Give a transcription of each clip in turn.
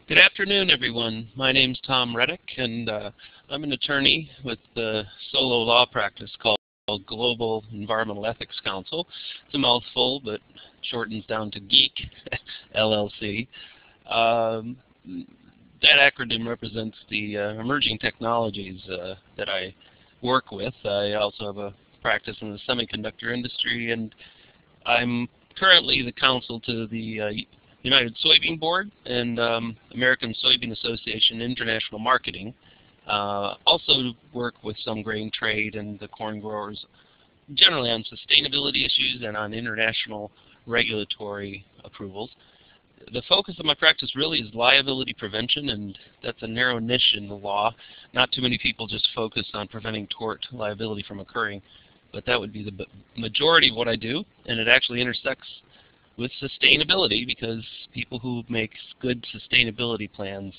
Good afternoon, everyone. My name's Tom Redick, and I'm an attorney with the solo law practice called Global Environmental Ethics Council. It's a mouthful, but shortens down to GEEK, LLC. Um, that acronym represents the emerging technologies that I work with. I also have a practice in the semiconductor industry, and I'm currently the counsel to the United Soybean Board and American Soybean Association International Marketing. Also work with some grain trade and the corn growers generally on sustainability issues and on international regulatory approvals. The focus of my practice really is liability prevention, and that's a narrow niche in the law. Not too many people just focus on preventing tort liability from occurring, but that would be the majority of what I do, and it actually intersects with sustainability because people who make good sustainability plans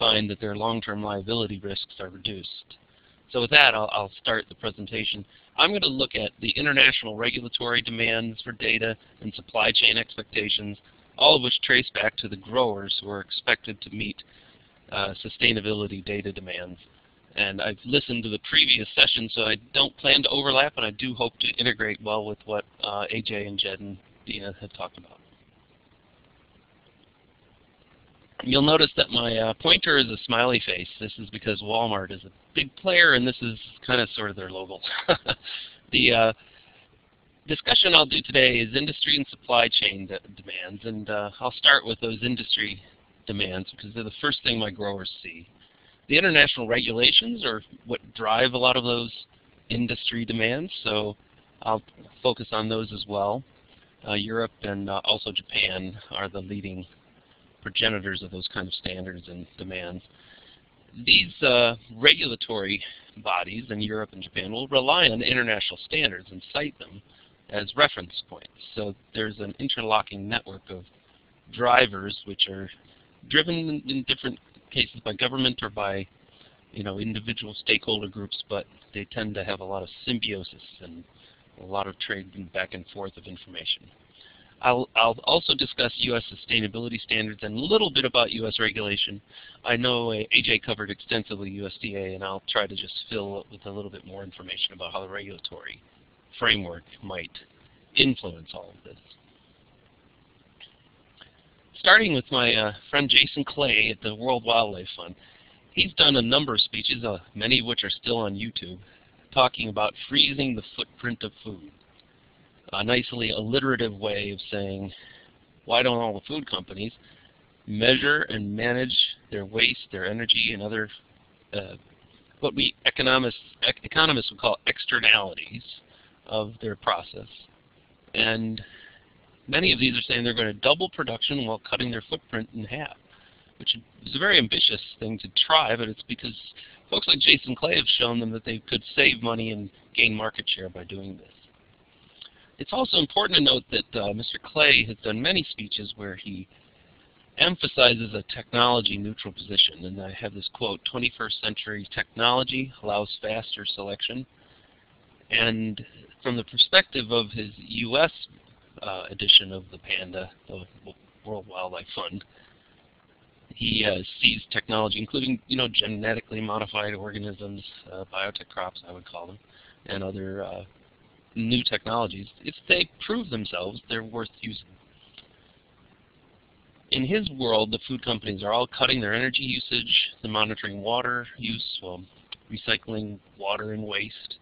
find that their long-term liability risks are reduced. So with that, I'll start the presentation. I'm going to look at the international regulatory demands for data and supply chain expectations, all of which trace back to the growers who are expected to meet sustainability data demands. And I've listened to the previous session, so I don't plan to overlap, and I do hope to integrate well with what AJ and Jed and Dina had talked about. You'll notice that my pointer is a smiley face. This is because Walmart is a big player, and this is kind of sort of their logo. The discussion I'll do today is industry and supply chain demands, and I'll start with those industry demands because they're the first thing my growers see. The international regulations are what drive a lot of those industry demands, so I'll focus on those as well. Europe and also Japan are the leading progenitors of those kind of standards and demands. These regulatory bodies in Europe and Japan will rely on international standards and cite them as reference points. So there's an interlocking network of drivers which are driven in different cases by government or by individual stakeholder groups, but they tend to have a lot of symbiosis and a lot of trade back and forth of information. I'll also discuss U.S. sustainability standards and a little bit about U.S. regulation. I know AJ covered extensively USDA, and I'll try to just fill it with a little bit more information about how the regulatory framework might influence all of this. Starting with my friend Jason Clay at the World Wildlife Fund. He's done a number of speeches, many of which are still on YouTube, talking about freezing the footprint of food. A nicely alliterative way of saying, why don't all the food companies measure and manage their waste, their energy, and other what we economists would call externalities of their process. And many of these are saying they're going to double production while cutting their footprint in half, which is a very ambitious thing to try, but it's because folks like Jason Clay have shown them that they could save money and gain market share by doing this. It's also important to note that Mr. Clay has done many speeches where he emphasizes a technology-neutral position, and I have this quote, 21st century technology allows faster selection. And from the perspective of his U.S. edition of the PANDA, the World Wildlife Fund, he sees technology, including genetically modified organisms, biotech crops I would call them, and other new technologies. If they prove themselves, they're worth using. In his world, the food companies are all cutting their energy usage, they're monitoring water use, recycling water and waste,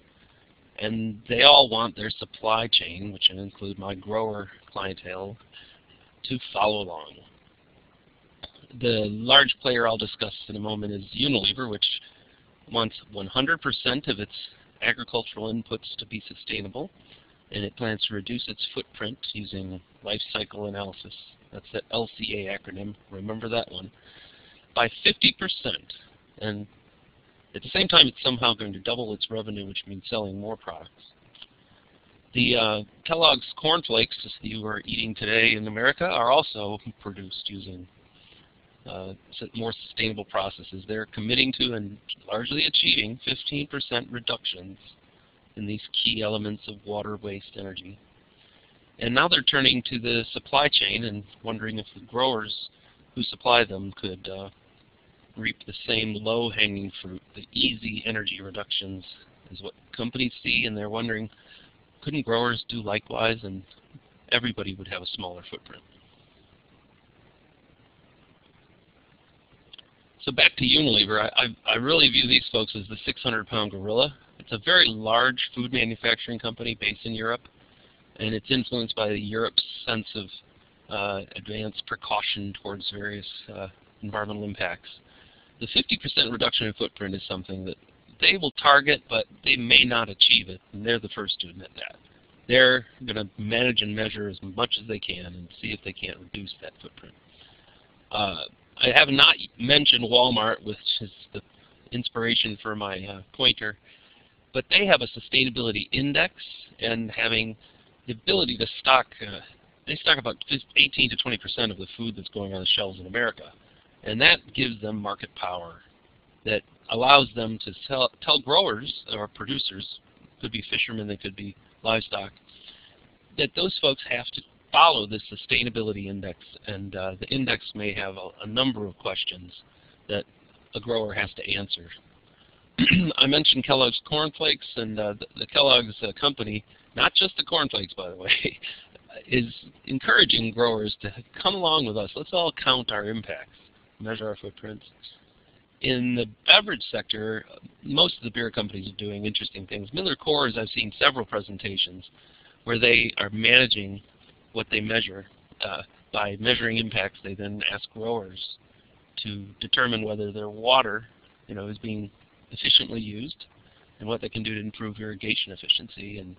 and they all want their supply chain, which include my grower clientele, to follow along. The large player I'll discuss in a moment is Unilever, which wants 100% of its agricultural inputs to be sustainable, and it plans to reduce its footprint using life cycle analysis. That's the LCA acronym, remember that one, by 50%. And at the same time, it's somehow going to double its revenue, which means selling more products. The Kellogg's cornflakes that you are eating today in America are also produced using more sustainable processes. They're committing to and largely achieving 15% reductions in these key elements of water, waste, energy. And now they're turning to the supply chain and wondering if the growers who supply them could reap the same low-hanging fruit, the easy energy reductions is what companies see, and they're wondering, couldn't growers do likewise, and everybody would have a smaller footprint. So back to Unilever, I really view these folks as the 600-pound gorilla. It's a very large food manufacturing company based in Europe, and it's influenced by Europe's sense of advanced precaution towards various environmental impacts. The 50% reduction in footprint is something that they will target, but they may not achieve it, and they're the first to admit that. They're going to manage and measure as much as they can and see if they can't reduce that footprint. I have not mentioned Walmart, which is the inspiration for my pointer, but they have a sustainability index, and having the ability to stock, they stock about 18 to 20% of the food that's going on the shelves in America. And that gives them market power that allows them to tell growers or producers, could be fishermen, they could be livestock, that those folks have to follow this sustainability index, and the index may have a number of questions that a grower has to answer. I mentioned Kellogg's cornflakes, and the Kellogg's company, not just the cornflakes by the way, is encouraging growers to come along with us. Let's all count our impacts, measure our footprints. In the beverage sector, most of the beer companies are doing interesting things. Miller Coors, I've seen several presentations where they are managing what they measure. By measuring impacts, they then ask growers to determine whether their water, is being efficiently used, and what they can do to improve irrigation efficiency and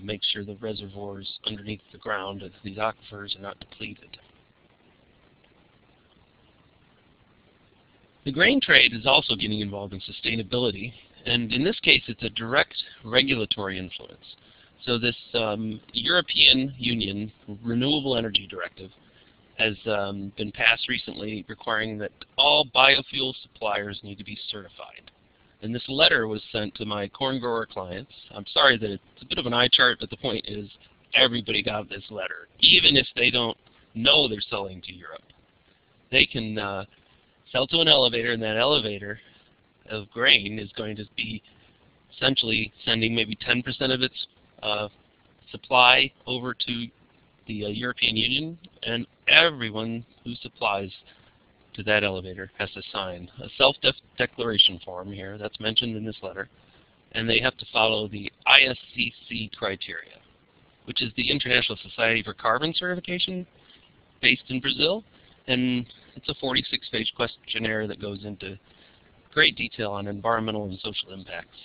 make sure the reservoirs underneath the ground of these aquifers are not depleted. The grain trade is also getting involved in sustainability, and in this case it's a direct regulatory influence. So this European Union Renewable Energy Directive has been passed recently, requiring that all biofuel suppliers need to be certified. And this letter was sent to my corn grower clients. I'm sorry that it's a bit of an eye chart, but the point is everybody got this letter, even if they don't know they're selling to Europe. They can sell to an elevator, and that elevator of grain is going to be essentially sending maybe 10% of its supply over to the European Union, and everyone who supplies to that elevator has to sign a self-declaration form here that's mentioned in this letter, and they have to follow the ISCC criteria, which is the International Society for Carbon Certification, based in Brazil, and it's a 46-page questionnaire that goes into great detail on environmental and social impacts.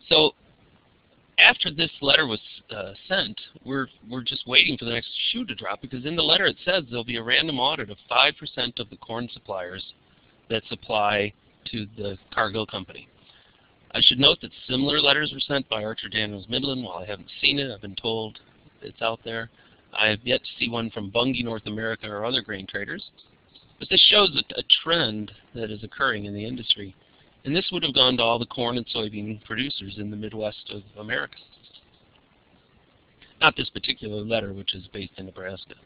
So after this letter was sent, we're just waiting for the next shoe to drop, because in the letter it says there'll be a random audit of 5% of the corn suppliers that supply to the Cargill company. I should note that similar letters were sent by Archer Daniels Midland. While I haven't seen it, I've been told it's out there. I have yet to see one from Bunge North America or other grain traders. But this shows a trend that is occurring in the industry. And this would have gone to all the corn and soybean producers in the Midwest of America. Not this particular letter, which is based in Nebraska,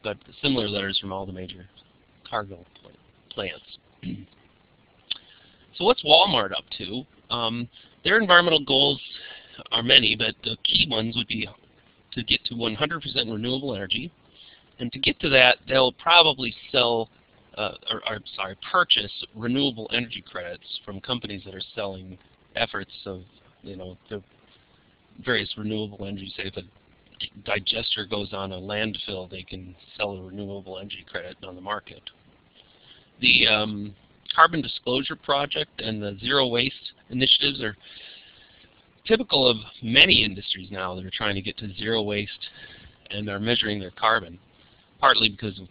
but similar letters from all the major Cargill plants. So what's Walmart up to? Their environmental goals are many, but the key ones would be to get to 100% renewable energy. And to get to that, they'll probably purchase renewable energy credits from companies that are selling efforts of, the various renewable energy. Say if a digester goes on a landfill, they can sell a renewable energy credit on the market. The Carbon Disclosure Project and the Zero Waste initiatives are typical of many industries now that are trying to get to zero waste and are measuring their carbon, partly because of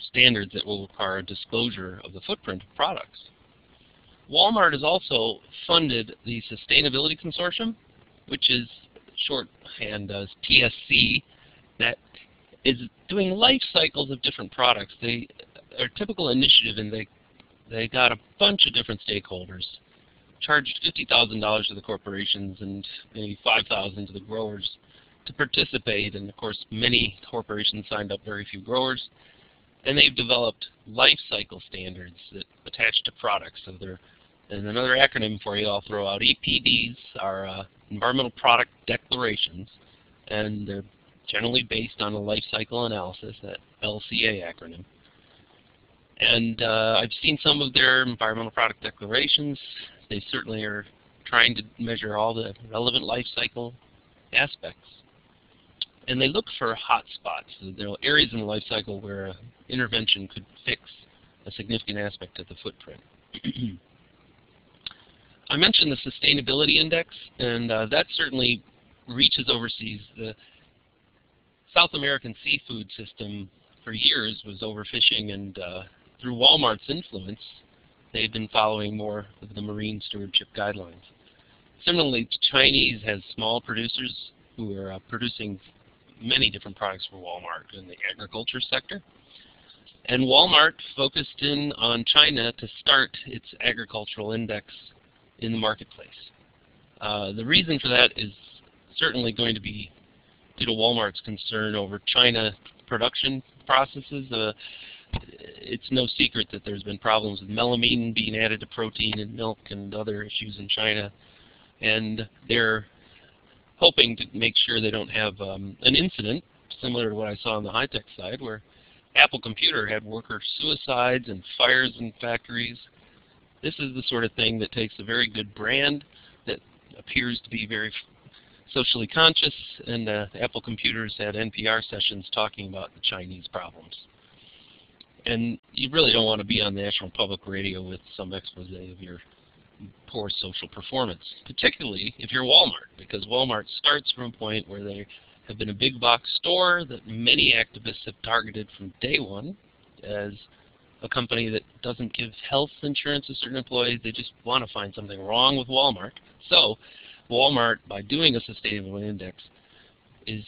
standards that will require disclosure of the footprint of products. Walmart has also funded the Sustainability Consortium, which is shorthand as TSC, that is doing life cycles of different products. They are a typical initiative, and they got a bunch of different stakeholders, charged $50,000 to the corporations and maybe $5,000 to the growers to participate, and of course many corporations signed up, very few growers. And they've developed life cycle standards that attach to products. So and another acronym for you I'll throw out. EPDs are Environmental Product Declarations, and they're generally based on a life cycle analysis, that LCA acronym. And I've seen some of their environmental product declarations. They certainly are trying to measure all the relevant life cycle aspects. And they look for hot spots, areas in the life cycle where an intervention could fix a significant aspect of the footprint. I mentioned the sustainability index, and that certainly reaches overseas. The South American seafood system for years was overfishing, and through Walmart's influence, they've been following more of the marine stewardship guidelines. Similarly, Chinese has small producers who are producing many different products for Walmart in the agriculture sector. And Walmart focused in on China to start its agricultural index in the marketplace. The reason for that is certainly going to be due to Walmart's concern over China production processes. It's no secret that there's been problems with melamine being added to protein in milk and other issues in China. And they're hoping to make sure they don't have an incident similar to what I saw on the high-tech side, where Apple Computer had worker suicides and fires in factories. This is the sort of thing that takes a very good brand that appears to be very socially conscious, and Apple Computers had NPR sessions talking about the Chinese problems. And you really don't want to be on National Public Radio with some expose of your poor social performance, particularly if you're Walmart, because Walmart starts from a point where they have been a big box store that many activists have targeted from day one as a company that doesn't give health insurance to certain employees. They just want to find something wrong with Walmart. So Walmart, by doing a sustainability index, is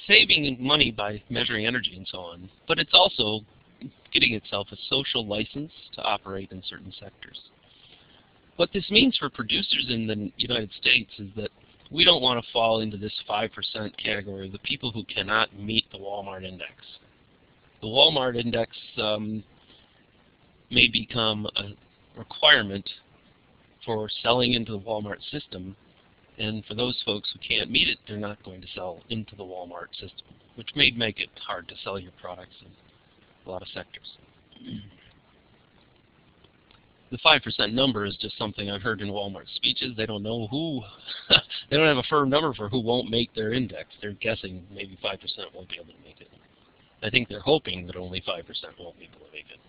saving money by measuring energy and so on, but it's also getting itself a social license to operate in certain sectors. What this means for producers in the United States is that we don't want to fall into this 5% category of the people who cannot meet the Walmart index. The Walmart index may become a requirement for selling into the Walmart system, and for those folks who can't meet it, they're not going to sell into the Walmart system, which may make it hard to sell your products in a lot of sectors. The 5% number is just something I've heard in Walmart speeches. They don't know who, they don't have a firm number for who won't make their index. They're guessing maybe 5% won't be able to make it. I think they're hoping that only 5% won't be able to make it.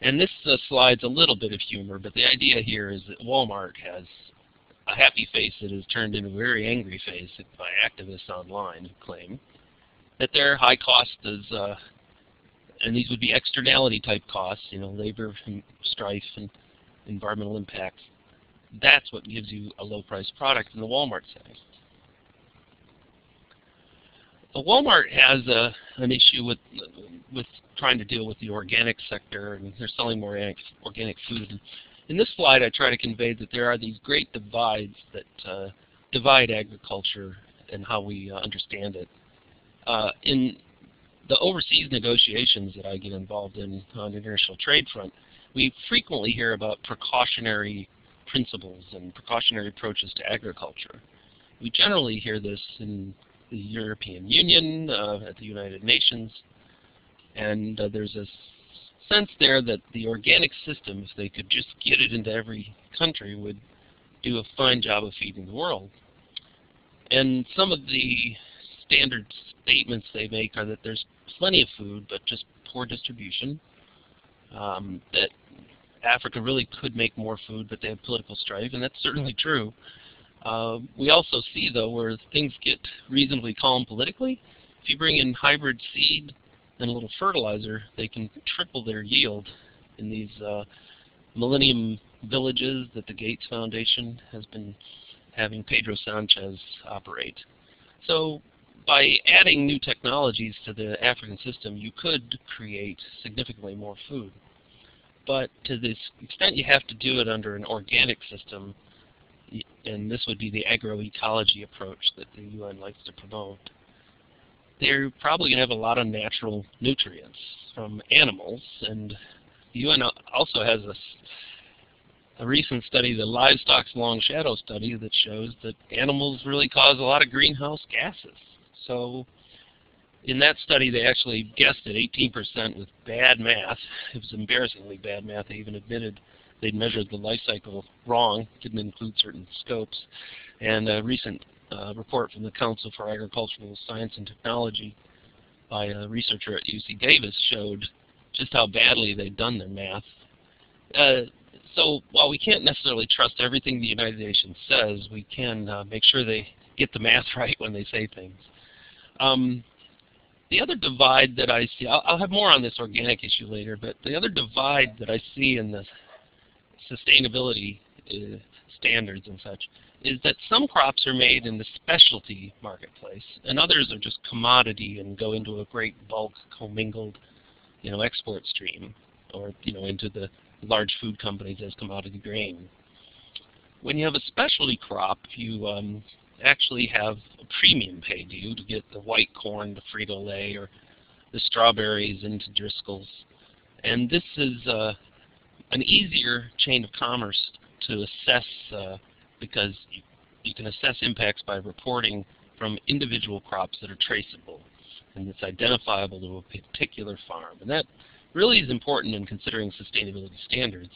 And this slide's a little bit of humor, but the idea here is that Walmart has a happy face that is turned into a very angry face by activists online who claim that their high cost is, and these would be externality type costs, you know, labor and strife and environmental impacts. That's what gives you a low price product in the Walmart setting. Walmart has an issue with trying to deal with the organic sector, and they're selling more organic food. In this slide, I try to convey that there are these great divides that divide agriculture and how we understand it. In the overseas negotiations that I get involved in on the international trade front, we frequently hear about precautionary principles and precautionary approaches to agriculture. We generally hear this in the European Union, at the United Nations, and there's a sense there that the organic system, if they could just get it into every country, would do a fine job of feeding the world. And some of the standard statements they make are that there's plenty of food, but just poor distribution, that Africa really could make more food, but they have political strife, and that's certainly true. We also see, though, where things get reasonably calm politically. If you bring in hybrid seed and a little fertilizer, they can triple their yield in these millennium villages that the Gates Foundation has been having Pedro Sanchez operate. So by adding new technologies to the African system, you could create significantly more food. But to this extent, you have to do it under an organic system, and this would be the agroecology approach that the UN likes to promote. they're probably going to have a lot of natural nutrients from animals. And the UN also has a recent study, the Livestock's Long Shadow study, that shows that animals really cause a lot of greenhouse gases. So in that study, they actually guessed at 18% with bad math. It was embarrassingly bad math. They even admitted they'd measured the life cycle wrong, didn't include certain scopes. And a recent report from the Council for Agricultural Science and Technology by a researcher at UC Davis showed just how badly they'd done their math. So while we can't necessarily trust everything the United Nations says, we can make sure they get the math right when they say things. The other divide that I see, I'll have more on this organic issue later, but the other divide that I see in the sustainability standards and such is that some crops are made in the specialty marketplace, and others are just commodity and go into a great bulk commingled, export stream, or into the large food companies as commodity grain. When you have a specialty crop, you actually have a premium paid to you to get the white corn to Frito-Lay or the strawberries into Driscoll's. And this is an easier chain of commerce to assess because you can assess impacts by reporting from individual crops that are traceable and it's identifiable to a particular farm. And that really is important in considering sustainability standards.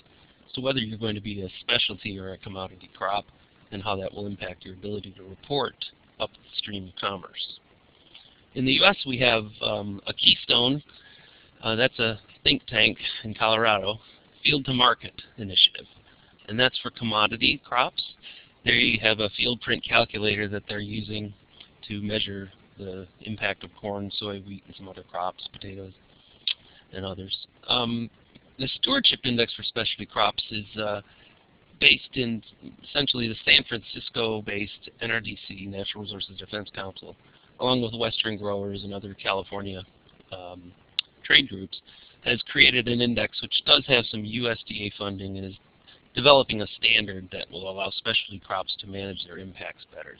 So whether you're going to be a specialty or a commodity crop, and how that will impact your ability to report up the stream of commerce. In the U.S., we have a Keystone. That's a think tank in Colorado, Field to Market Initiative, and that's for commodity crops. There you have a field print calculator that they're using to measure the impact of corn, soy, wheat, and some other crops, potatoes, and others. The Stewardship Index for Specialty Crops is based in essentially the San Francisco-based NRDC, Natural Resources Defense Council, along with Western growers and other California trade groups, has created an index which does have some USDA funding and is developing a standard that will allow specialty crops to manage their impacts better.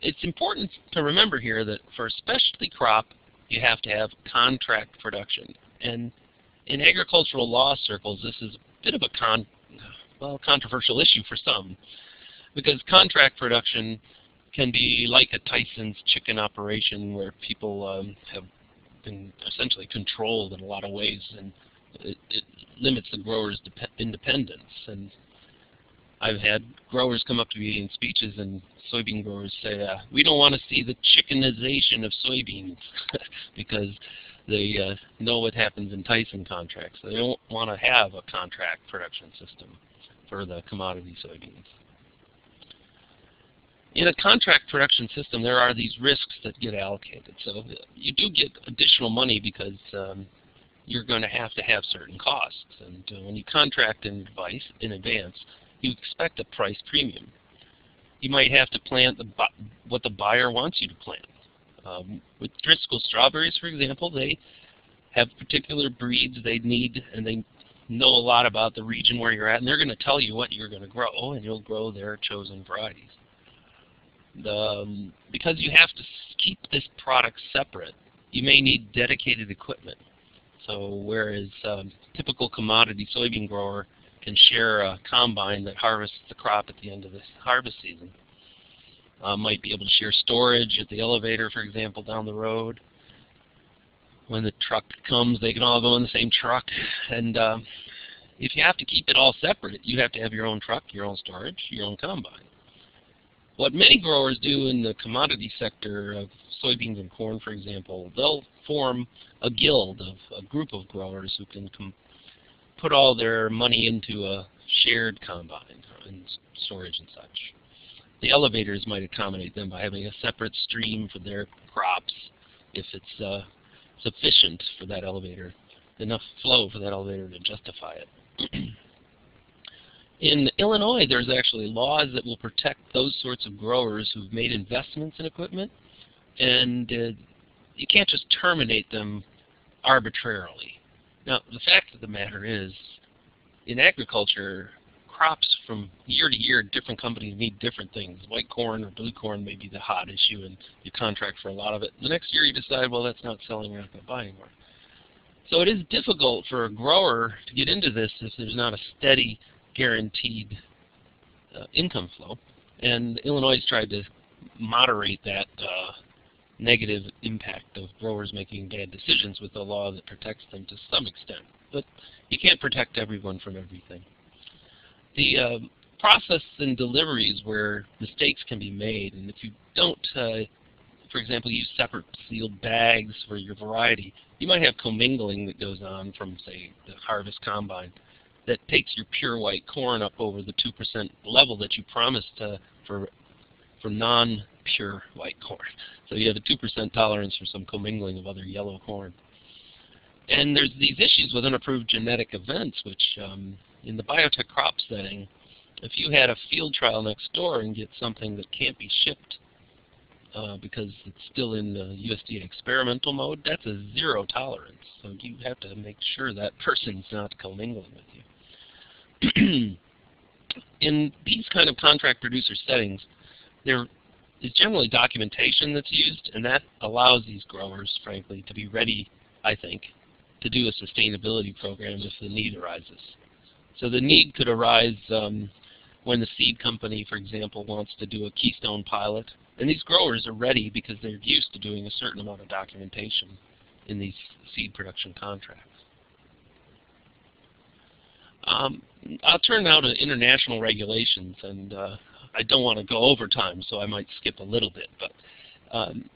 It's important to remember here that for a specialty crop, you have to have contract production. And in agricultural law circles, this is a bit of a controversial issue for some, because contract production can be like a Tyson's chicken operation where people have been essentially controlled in a lot of ways, and it limits the growers' independence. And I've had growers come up to me in speeches, and soybean growers say, we don't want to see the chickenization of soybeans because they know what happens in Tyson contracts. So they don't want to have a contract production system for the commodity soybeans. In a contract production system, there are these risks that get allocated. So you do get additional money because you're going to have certain costs. And when you contract in advance, you expect a price premium. You might have to plant what the buyer wants you to plant. With Driscoll strawberries, for example, they have particular breeds they need, and they know a lot about the region where you're at, and they're going to tell you what you're going to grow, and you'll grow their chosen varieties. Because you have to keep this product separate, you may need dedicated equipment. So whereas typical commodity soybean grower can share a combine that harvests the crop at the end of the harvest season, might be able to share storage at the elevator, for example, down the road. When the truck comes, they can all go in the same truck. And if you have to keep it all separate, you have to have your own truck, your own storage, your own combine. What many growers do in the commodity sector of soybeans and corn, for example, they'll form a guild of a group of growers who can put all their money into a shared combine and storage and such. The elevators might accommodate them by having a separate stream for their crops if it's sufficient for that elevator, enough flow for that elevator to justify it. In Illinois, there's actually laws that will protect those sorts of growers who've made investments in equipment, and you can't just terminate them arbitrarily. Now, the fact of the matter is, in agriculture, crops from year to year, different companies need different things. White corn or blue corn may be the hot issue, and you contract for a lot of it. The next year you decide, well, that's not selling, we're not going to buy anymore. So it is difficult for a grower to get into this if there's not a steady, guaranteed income flow. And Illinois has tried to moderate that negative impact of growers making bad decisions with a law that protects them to some extent. But you can't protect everyone from everything. The process and deliveries where mistakes can be made, and if you don't, for example, use separate sealed bags for your variety, you might have commingling that goes on from, say, the harvest combine that takes your pure white corn up over the 2% level that you promised for non-pure white corn. So you have a 2% tolerance for some commingling of other yellow corn. And there's these issues with unapproved genetic events, which in the biotech crop setting, if you had a field trial next door and get something that can't be shipped because it's still in the USDA experimental mode, that's a zero tolerance. So you have to make sure that person's not commingling with you. In these kind of contract producer settings, there is generally documentation that's used, and that allows these growers, frankly, to be ready, I think, to do a sustainability program if the need arises. So the need could arise when the seed company, for example, wants to do a keystone pilot, and these growers are ready because they're used to doing a certain amount of documentation in these seed production contracts. I'll turn now to international regulations, and I don't want to go over time, so I might skip a little bit. But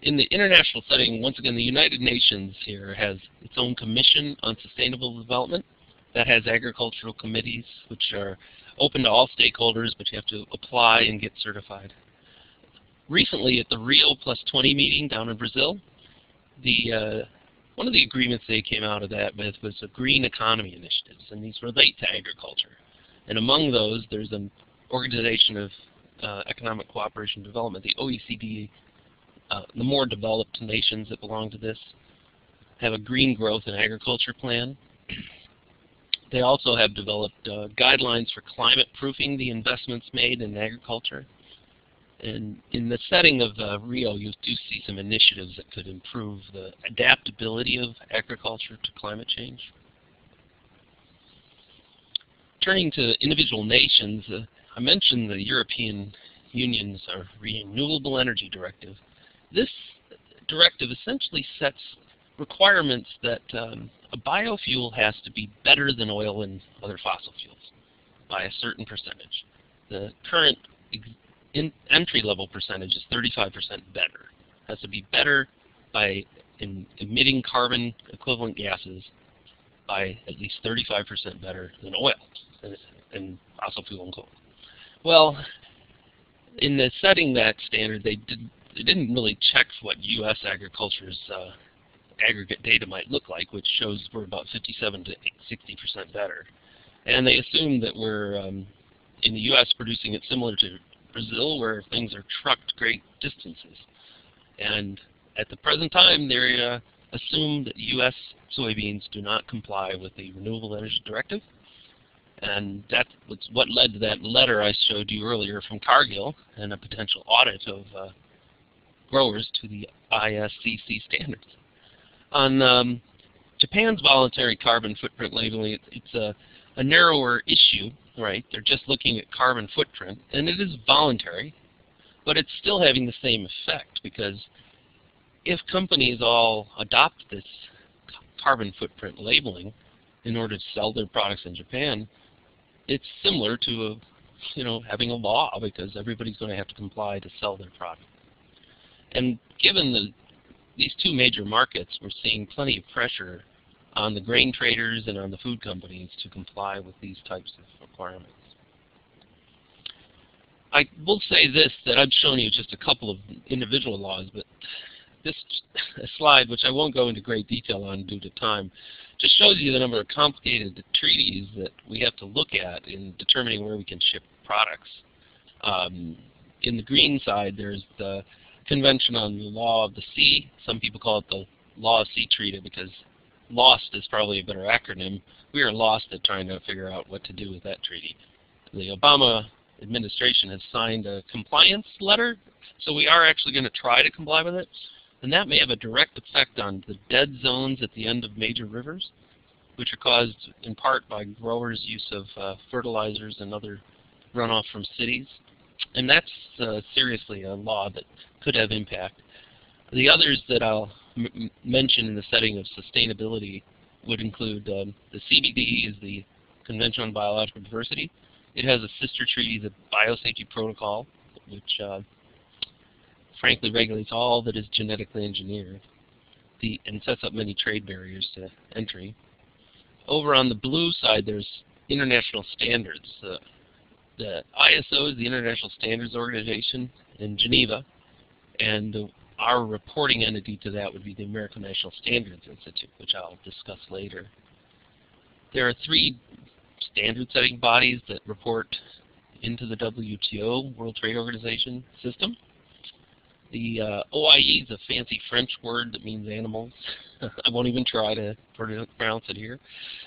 in the international setting, once again, the United Nations here has its own Commission on Sustainable Development that has agricultural committees, which are open to all stakeholders, but you have to apply and get certified. Recently, at the Rio +20 meeting down in Brazil, one of the agreements they came out of that with was a green economy initiatives, and these relate to agriculture. And among those, there's an Organization of Economic Cooperation and Development, the OECD. The more developed nations that belong to this have a green growth and agriculture plan. They also have developed guidelines for climate proofing the investments made in agriculture. And in the setting of Rio, you do see some initiatives that could improve the adaptability of agriculture to climate change. Turning to individual nations, I mentioned the European Union's Renewable Energy Directive. This directive essentially sets requirements that a biofuel has to be better than oil and other fossil fuels by a certain percentage. The current entry-level percentage is 35% better. It has to be better by emitting carbon equivalent gases by at least 35% better than oil and fossil fuel and coal. Well, in the setting that standard, they didn't really check what U.S. agriculture's aggregate data might look like, which shows we're about 57 to 60% better. And they assumed that we're, in the U.S., producing it similar to Brazil, where things are trucked great distances. And at the present time, they assume that U.S. soybeans do not comply with the Renewable Energy Directive. And that's what led to that letter I showed you earlier from Cargill and a potential audit of growers to the ISCC standards. On Japan's voluntary carbon footprint labeling, it's a narrower issue, right? They're just looking at carbon footprint, and it is voluntary, but it's still having the same effect, because if companies all adopt this carbon footprint labeling in order to sell their products in Japan, it's similar to having a law, because everybody's going to have to comply to sell their product. And given these two major markets, we're seeing plenty of pressure on the grain traders and on the food companies to comply with these types of requirements. I will say this, that I've shown you just a couple of individual laws, but this slide, which I won't go into great detail on due to time, just shows you the number of complicated treaties that we have to look at in determining where we can ship products. In the green side, there's the Convention on the Law of the Sea. Some people call it the Law of Sea Treaty because LOST is probably a better acronym. We are lost at trying to figure out what to do with that treaty. the Obama administration has signed a compliance letter, so we are actually going to try to comply with it. And that may have a direct effect on the dead zones at the end of major rivers, which are caused in part by growers' use of fertilizers and other runoff from cities. And that's seriously a law that could have impact. The others that I'll mention in the setting of sustainability would include the CBD is the Convention on Biological Diversity. It has a sister treaty, the Biosafety Protocol, which frankly regulates all that is genetically engineered and sets up many trade barriers to entry. Over on the blue side, there's international standards. The ISO is the International Standards Organization in Geneva, and our reporting entity to that would be the American National Standards Institute, which I'll discuss later. There are 3 standard-setting bodies that report into the WTO, World Trade Organization system. The OIE is a fancy French word that means animals. I won't even try to pronounce it here.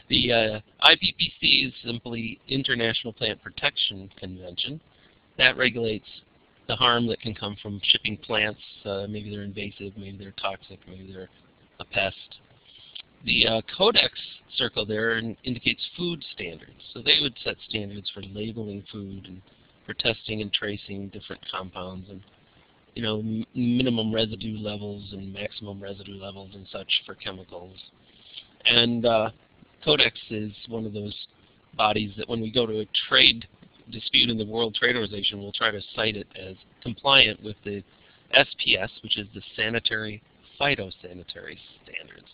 The IPPC is simply International Plant Protection Convention. That regulates the harm that can come from shipping plants. Maybe they're invasive, maybe they're toxic, maybe they're a pest. The Codex circle there indicates food standards. So they would set standards for labeling food and for testing and tracing different compounds and minimum residue levels and maximum residue levels and such for chemicals. And Codex is one of those bodies that when we go to a trade dispute in the World Trade Organization, we'll try to cite it as compliant with the SPS, which is the Sanitary Phytosanitary Standards.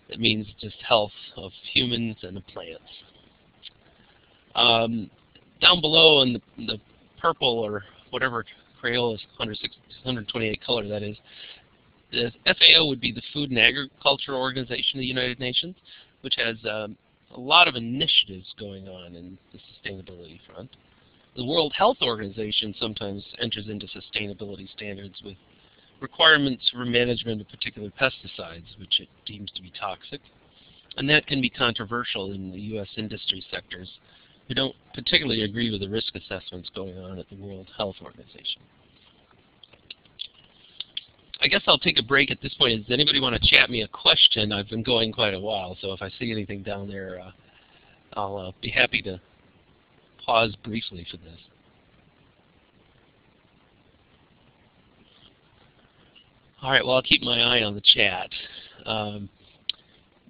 It means just health of humans and of plants. Down below in the purple or whatever Crayola's 128 color that is, the FAO would be the Food and Agriculture Organization of the United Nations, which has a lot of initiatives going on in the sustainability front. The World Health Organization sometimes enters into sustainability standards with requirements for management of particular pesticides, which it deems to be toxic. And that can be controversial in the U.S. industry sectors who don't particularly agree with the risk assessments going on at the World Health Organization. I guess I'll take a break at this point. Does anybody want to chat me a question? I've been going quite a while, so if I see anything down there, I'll be happy to pause briefly for this. All right, well, I'll keep my eye on the chat.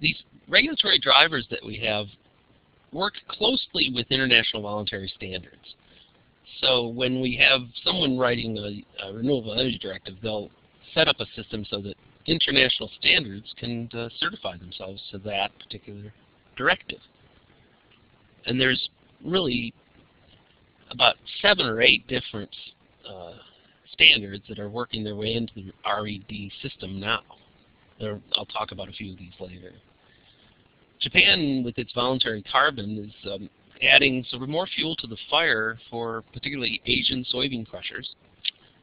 These regulatory drivers that we have work closely with international voluntary standards. So when we have someone writing a renewable energy directive, they'll set up a system so that international standards can certify themselves to that particular directive. And there's really about 7 or 8 different standards that are working their way into the RED system now. I'll talk about a few of these later. Japan, with its voluntary carbon, is adding sort of more fuel to the fire for particularly Asian soybean crushers.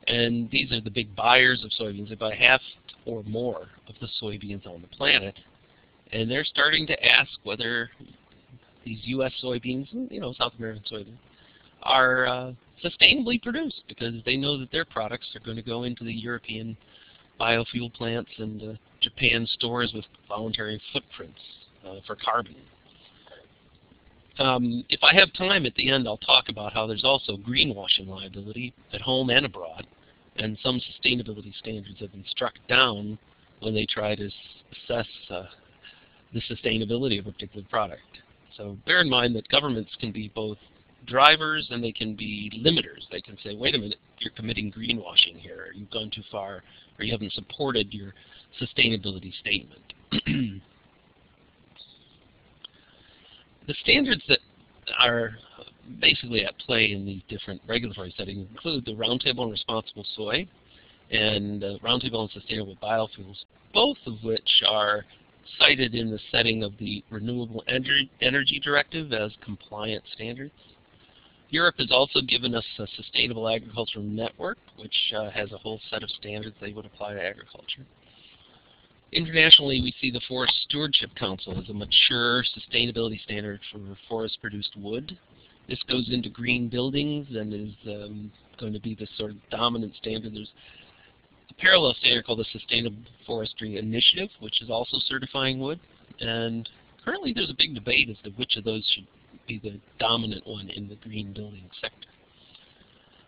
And these are the big buyers of soybeans. They buy half or more of the soybeans on the planet. And they're starting to ask whether these U.S. soybeans, South American soybeans, are sustainably produced, because they know that their products are going to go into the European biofuel plants and Japan stores with voluntary footprints for carbon. If I have time at the end, I'll talk about how there's also greenwashing liability at home and abroad, and some sustainability standards have been struck down when they try to assess the sustainability of a particular product. So bear in mind that governments can be both drivers and they can be limiters. They can say, wait a minute, you're committing greenwashing here, or you've gone too far, or you haven't supported your sustainability statement. The standards that are basically at play in these different regulatory settings include the Roundtable on Responsible Soy and Roundtable on Sustainable Biofuels, both of which are cited in the setting of the Renewable Energy Directive as compliant standards. Europe has also given us a Sustainable Agricultural Network, which has a whole set of standards they would apply to agriculture. Internationally, we see the Forest Stewardship Council as a mature sustainability standard for forest-produced wood, This goes into green buildings and is going to be the sort of dominant standard. There's a parallel standard called the Sustainable Forestry Initiative, which is also certifying wood. And currently there's a big debate as to which of those should be the dominant one in the green building sector.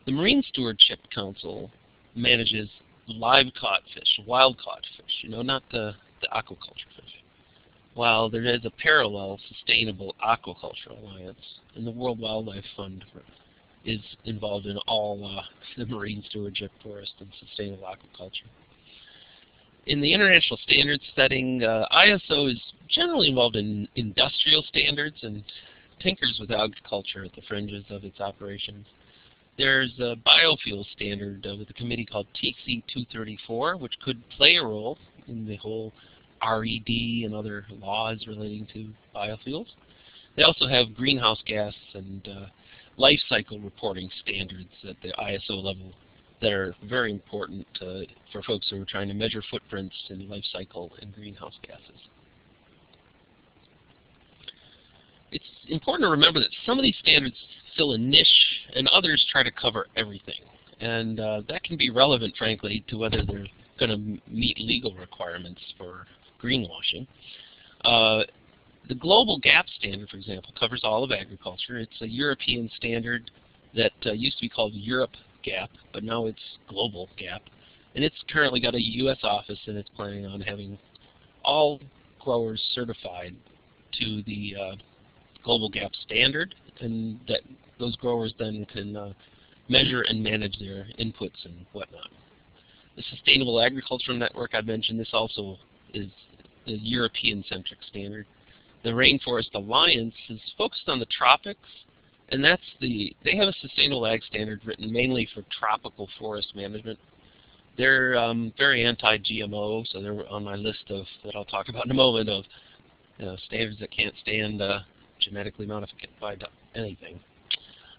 The Marine Stewardship Council manages live-caught fish, wild-caught fish, not the aquaculture fish. While there is a parallel Sustainable Aquaculture Alliance, and the World Wildlife Fund is involved in all the marine stewardship, forest, and sustainable aquaculture. In the international standards setting, ISO is generally involved in industrial standards and tinkers with agriculture at the fringes of its operations. There's a biofuel standard with a committee called TC 234, which could play a role in the whole RED and other laws relating to biofuels. They also have greenhouse gas and life cycle reporting standards at the ISO level that are very important for folks who are trying to measure footprints in life cycle and greenhouse gases. It's important to remember that some of these standards fill a niche and others try to cover everything. And that can be relevant, frankly, to whether they're going to meet legal requirements for greenwashing. The Global GAP standard, for example, covers all of agriculture. It's a European standard that used to be called Europe GAP, but now it's Global GAP. And it's currently got a U.S. office, and it's planning on having all growers certified to the Global GAP standard, and that those growers then can measure and manage their inputs and whatnot. The Sustainable Agriculture Network I mentioned, this also is the European-centric standard. The Rainforest Alliance is focused on the tropics, and they have a Sustainable Ag standard written mainly for tropical forest management. They're very anti-GMO, so they're on my list of, that I'll talk about in a moment, of standards that can't stand genetically modified anything.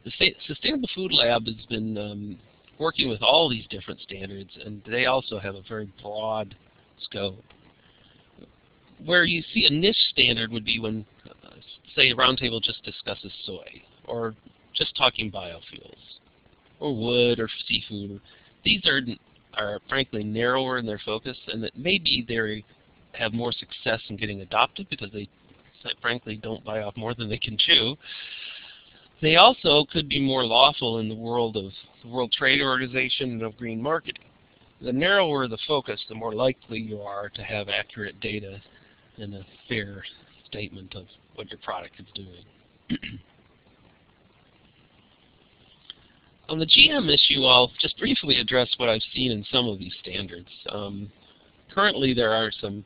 The Sustainable Food Lab has been working with all these different standards, and they also have a very broad scope. Where you see a niche standard would be when, say, a roundtable just discusses soy, or just talking biofuels, or wood, or seafood. These are frankly narrower in their focus, and that maybe they have more success in getting adopted because they frankly don't bite off more than they can chew. They also could be more lawful in the world of the World Trade Organization and of green marketing. The narrower the focus, the more likely you are to have accurate data and a fair statement of what your product is doing. On the GM issue, I'll just briefly address what I've seen in some of these standards. Currently, there are some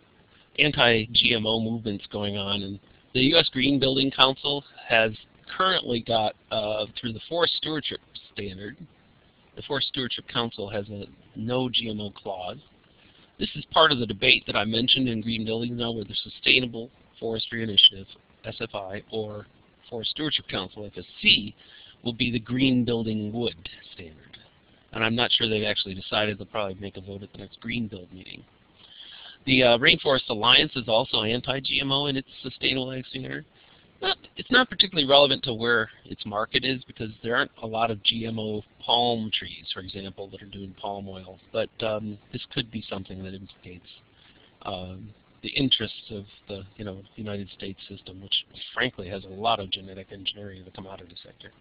anti-GMO movements going on, and the U.S. Green Building Council has currently got, through the Forest Stewardship Standard, the Forest Stewardship Council has a no GMO clause. This is part of the debate that I mentioned in green buildings now, where the Sustainable Forestry Initiative, SFI, or Forest Stewardship Council, FSC, will be the green building wood standard. And I'm not sure they've actually decided. They'll probably make a vote at the next green build meeting. The Rainforest Alliance is also anti-GMO in its Sustainable Ag standard. It's not particularly relevant to where its market is because there aren't a lot of GMO palm trees, for example, that are doing palm oil. But this could be something that implicates the interests of the United States system, which frankly has a lot of genetic engineering in the commodity sector.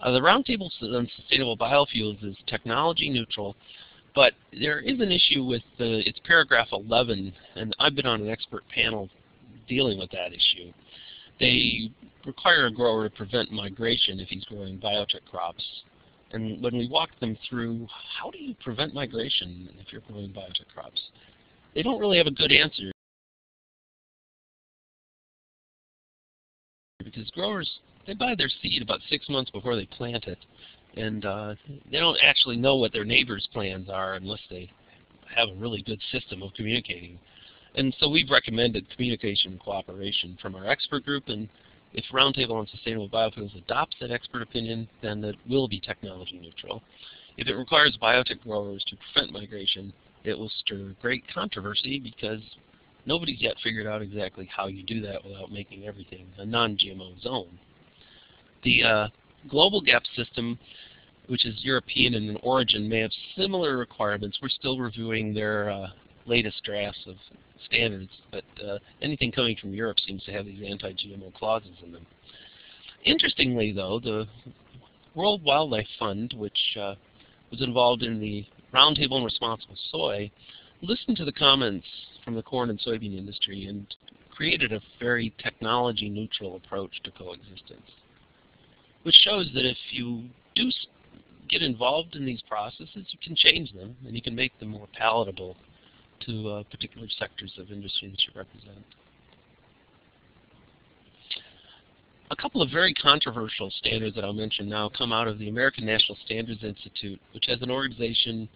The Roundtable on Sustainable Biofuels is technology neutral, but there is an issue with its paragraph 11, and I've been on an expert panel dealing with that issue. They require a grower to prevent migration if he's growing biotech crops. And when we walk them through, how do you prevent migration if you're growing biotech crops? They don't really have a good answer, because growers, they buy their seed about 6 months before they plant it, and they don't actually know what their neighbors' plans are unless they have a really good system of communicating. And so we've recommended communication and cooperation from our expert group, and if Roundtable on Sustainable Biofuels adopts that expert opinion, then it will be technology neutral. If it requires biotech growers to prevent migration, it will stir great controversy because nobody's yet figured out exactly how you do that without making everything a non-GMO zone. The global GAP system, which is European in origin, may have similar requirements. We're still reviewing their latest drafts of standards, but anything coming from Europe seems to have these anti-GMO clauses in them. Interestingly, though, the World Wildlife Fund, which was involved in the Roundtable on Responsible Soy, listened to the comments from the corn and soybean industry and created a very technology-neutral approach to coexistence, which shows that if you do get involved in these processes, you can change them, and you can make them more palatable to particular sectors of industry that you represent. A couple of very controversial standards that I'll mention now come out of the American National Standards Institute, which has an organization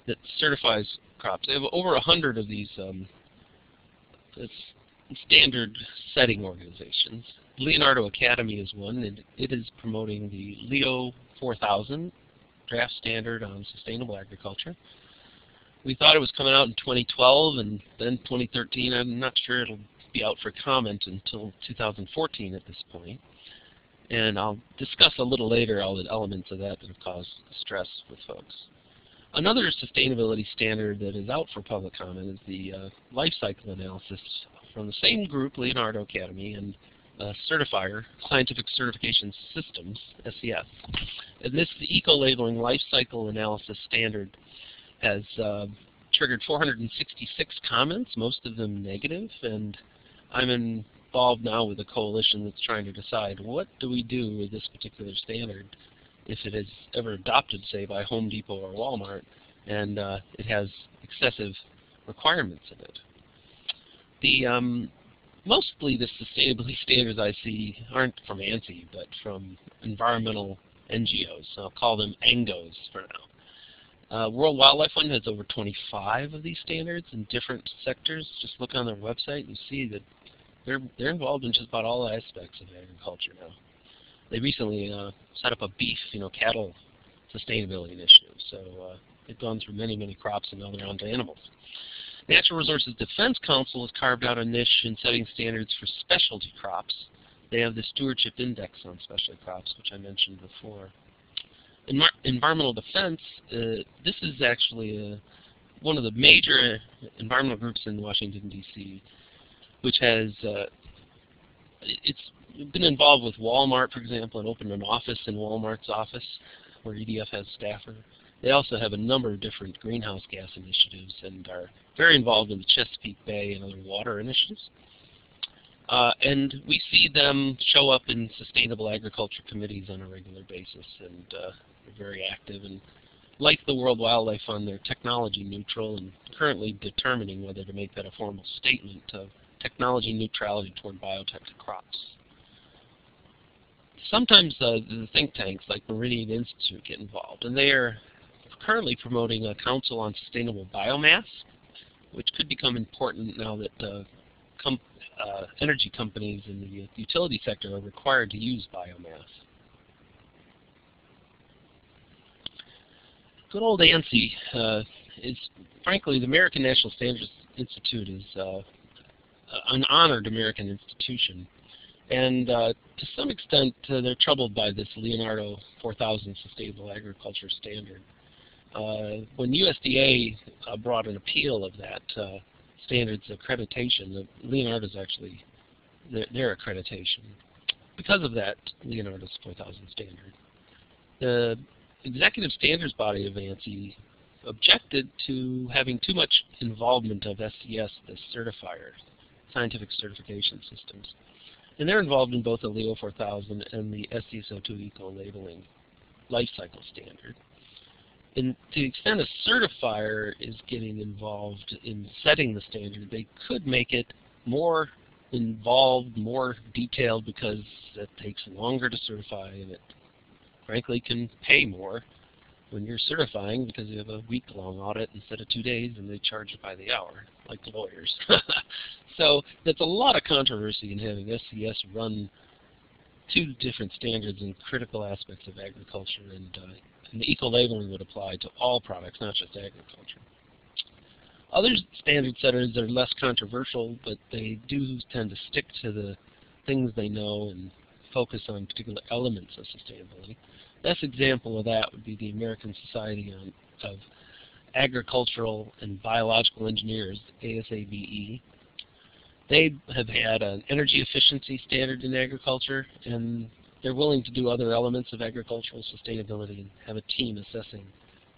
that certifies crops. They have over 100 of these standard setting organizations. Leonardo Academy is one, and it is promoting the Leo 4000 draft standard on sustainable agriculture. We thought it was coming out in 2012, and then 2013. I'm not sure it'll be out for comment until 2014 at this point. And I'll discuss a little later all the elements of that have caused stress with folks. Another sustainability standard that is out for public comment is the life cycle analysis from the same group, Leonardo Academy, and certifier, Scientific Certification Systems, SCS. And this eco-labeling life cycle analysis standard has triggered 466 comments, most of them negative, and I'm involved now with a coalition that's trying to decide what do we do with this particular standard if it is ever adopted, say, by Home Depot or Walmart, and it has excessive requirements in it. Mostly the sustainability standards I see aren't from ANSI, but from environmental NGOs. So I'll call them ANGOs for now. World Wildlife Fund has over 25 of these standards in different sectors. Just look on their website and see that they're involved in just about all aspects of agriculture now. They recently set up a beef, cattle sustainability initiative. So they've gone through many, many crops, and now they're on to animals. Natural Resources Defense Council has carved out a niche in setting standards for specialty crops. They have the Stewardship Index on specialty crops, which I mentioned before. Environmental defense, this is actually one of the major environmental groups in Washington, D.C., which has it's been involved with Walmart, for example, and opened an office in Walmart's office where EDF has staffer. They also have a number of different greenhouse gas initiatives and are very involved in the Chesapeake Bay and other water initiatives. And we see them show up in sustainable agriculture committees on a regular basis, and they're very active. And like the World Wildlife Fund, they're technology neutral and currently determining whether to make that a formal statement of technology neutrality toward biotech crops. Sometimes the think tanks like Meridian Institute get involved, and they are currently promoting a council on sustainable biomass, which could become important now that energy companies in the utility sector are required to use biomass. Good old ANSI is, frankly, the American National Standards Institute is an honored American institution. And to some extent, they're troubled by this Leonardo 4000 Sustainable Agriculture Standard. When USDA brought an appeal of that standards accreditation, Leonardo's actually their accreditation. Because of that, Leonardo's 4000 standard. The executive standards body of ANSI objected to having too much involvement of SCS, the certifier, Scientific Certification Systems. And they're involved in both the Leo 4000 and the SCSO2 eco-labeling life cycle standard. And to the extent a certifier is getting involved in setting the standard, they could make it more involved, more detailed, because it takes longer to certify, and it frankly can pay more when you're certifying because you have a week-long audit instead of 2 days, and they charge you by the hour, like lawyers. So that's a lot of controversy in having SCS run two different standards in critical aspects of agriculture, and the eco-labeling would apply to all products, not just agriculture. Other standard setters are less controversial, but they do tend to stick to the things they know and focus on particular elements of sustainability. Best example of that would be the American Society of Agricultural and Biological Engineers, ASABE. They have had an energy efficiency standard in agriculture, and they're willing to do other elements of agricultural sustainability and have a team assessing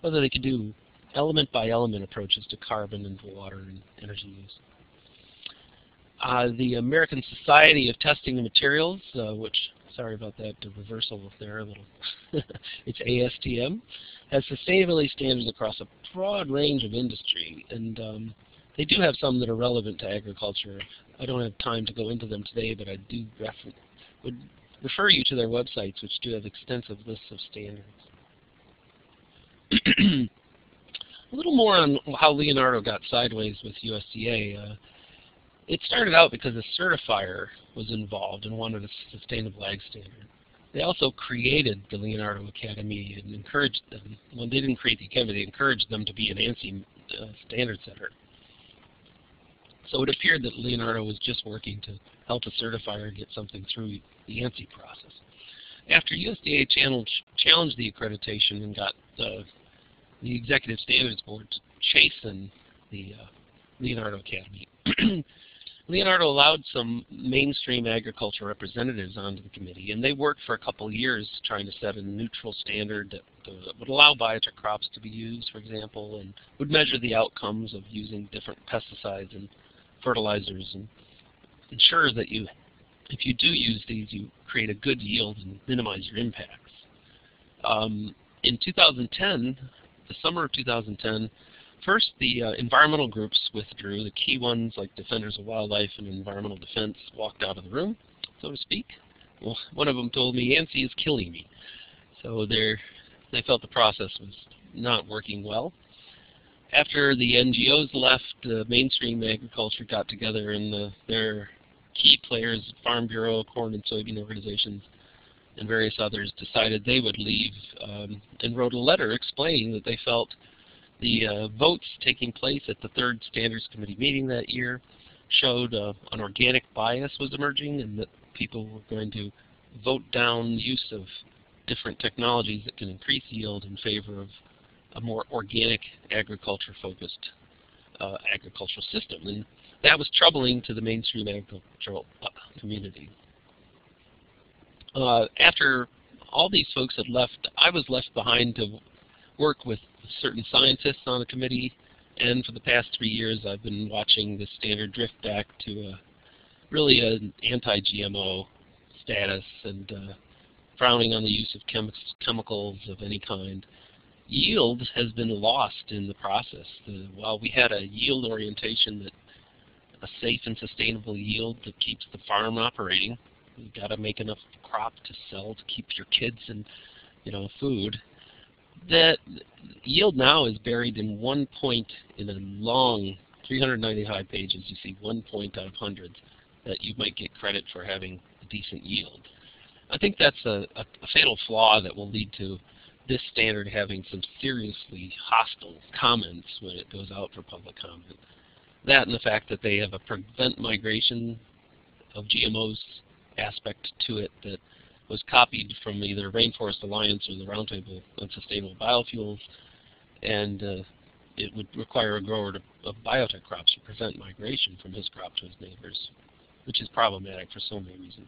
whether they could do element by element approaches to carbon and water and energy use. The American Society of Testing and Materials, which, sorry about that, the reversal there a little, it's ASTM, has sustainability standards across a broad range of industry, and they do have some that are relevant to agriculture. I don't have time to go into them today, but I would refer you to their websites, which do have extensive lists of standards. A little more on how Leonardo got sideways with USDA. It started out because a certifier was involved and wanted a sustainable ag standard. They also created the Leonardo Academy and encouraged them. Well, they didn't create the academy, they encouraged them to be an ANSI standard setter. So it appeared that Leonardo was just working to help a certifier get something through the ANSI process. After USDA challenged the accreditation and got the Executive Standards Board to chasten the Leonardo Academy, Leonardo allowed some mainstream agriculture representatives onto the committee, and they worked for a couple of years trying to set a neutral standard that would allow biotech crops to be used, for example, and would measure the outcomes of using different pesticides and fertilizers, and ensure that if you do use these, you create a good yield and minimize your impacts. In 2010, the summer of 2010, first, the environmental groups withdrew. The key ones, like Defenders of Wildlife and Environmental Defense, walked out of the room, so to speak. Well, one of them told me, ANSI is killing me. So they felt the process was not working well. After the NGOs left, the mainstream agriculture got together, and their key players, Farm Bureau, corn and soybean organizations, and various others, decided they would leave and wrote a letter explaining that they felt the votes taking place at the third Standards Committee meeting that year showed an organic bias was emerging, and that people were going to vote down use of different technologies that can increase yield in favor of a more organic agriculture-focused agricultural system. And that was troubling to the mainstream agricultural community. After all these folks had left, I was left behind to work with certain scientists on the committee, and for the past 3 years I've been watching the standard drift back to really an anti-GMO status and frowning on the use of chemicals of any kind. Yield has been lost in the process. While we had a yield orientation, that a safe and sustainable yield that keeps the farm operating, you've got to make enough crop to sell to keep your kids and food. That yield now is buried in one point in a long 395 pages. You see one point out of hundreds that you might get credit for having a decent yield. I think that's a fatal flaw that will lead to this standard having some seriously hostile comments when it goes out for public comment. That and the fact that they have a prevent migration of GMOs aspect to it that was copied from either Rainforest Alliance or the Roundtable on Sustainable Biofuels, and it would require a grower of biotech crops to prevent migration from his crop to his neighbors, which is problematic for so many reasons.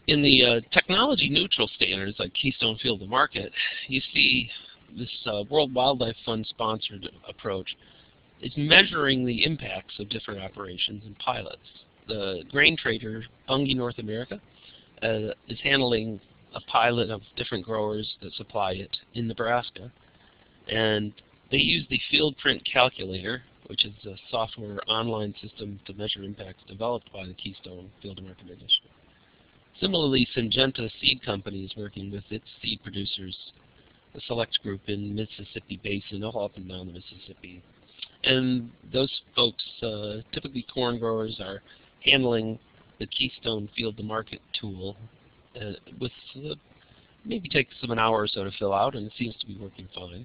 In the technology neutral standards like Keystone Field to Market, you see this World Wildlife Fund sponsored approach is measuring the impacts of different operations and pilots. The grain trader, Bunge North America, is handling a pilot of different growers that supply it in Nebraska, and they use the Field Print Calculator, which is a software online system to measure impacts developed by the Keystone Field to Market Initiative. Similarly, Syngenta Seed Company is working with its seed producers, a select group in Mississippi Basin, all up and down the Mississippi. And those folks, typically corn growers, are handling the Keystone Field to Market tool with maybe takes them an hour or so to fill out, and it seems to be working fine.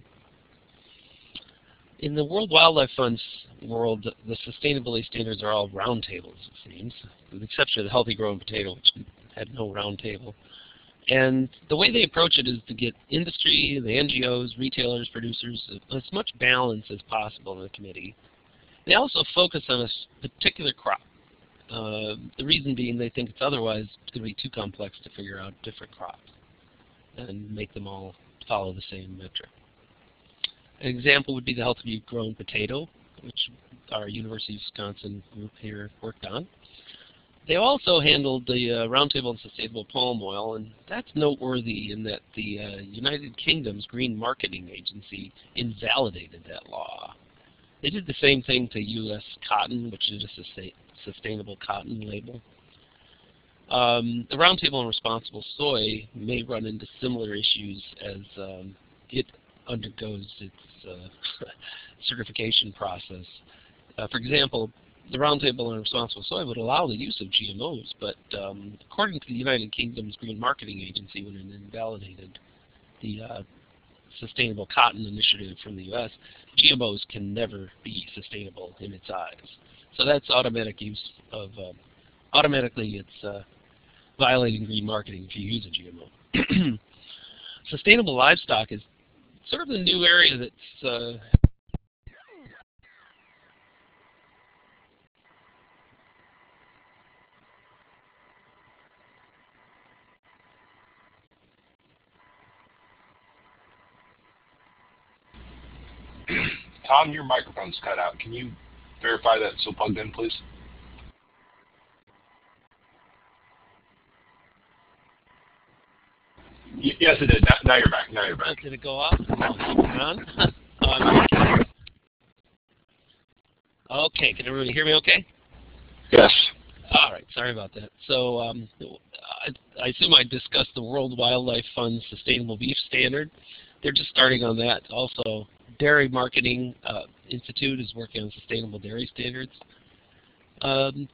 In the World Wildlife Fund's world, the sustainability standards are all round tables, it seems, with the exception of the healthy growing potato, which had no round table. And the way they approach it is to get industry, the NGOs, retailers, producers, as much balance as possible in the committee. They also focus on a particular crop. The reason being they think it's otherwise going to be too complex to figure out different crops and make them all follow the same metric. An example would be the healthy grown potato, which our University of Wisconsin group here worked on. They also handled the Roundtable on Sustainable Palm Oil, and that's noteworthy in that the United Kingdom's Green Marketing Agency invalidated that law. They did the same thing to U.S. cotton, which is a sustainable cotton label. The Roundtable on Responsible Soy may run into similar issues as it undergoes its certification process. For example, the Roundtable on Responsible Soy would allow the use of GMOs, but according to the United Kingdom's Green Marketing Agency, when it invalidated the Sustainable Cotton Initiative from the U.S., GMOs can never be sustainable in its eyes. So that's automatic use of, automatically it's violating green marketing if you use a GMO. Sustainable livestock is sort of a new area that's Tom, your microphone's cut out. Can you verify that it's still plugged in, please? Yes, it did. Now you're back. Now you're back. Did it go off? On? Okay, can everybody hear me okay? Yes. All right, sorry about that. So I assume I discussed the World Wildlife Fund's Sustainable Beef Standard. They're just starting on that. Also, Dairy Marketing Institute is working on sustainable dairy standards. The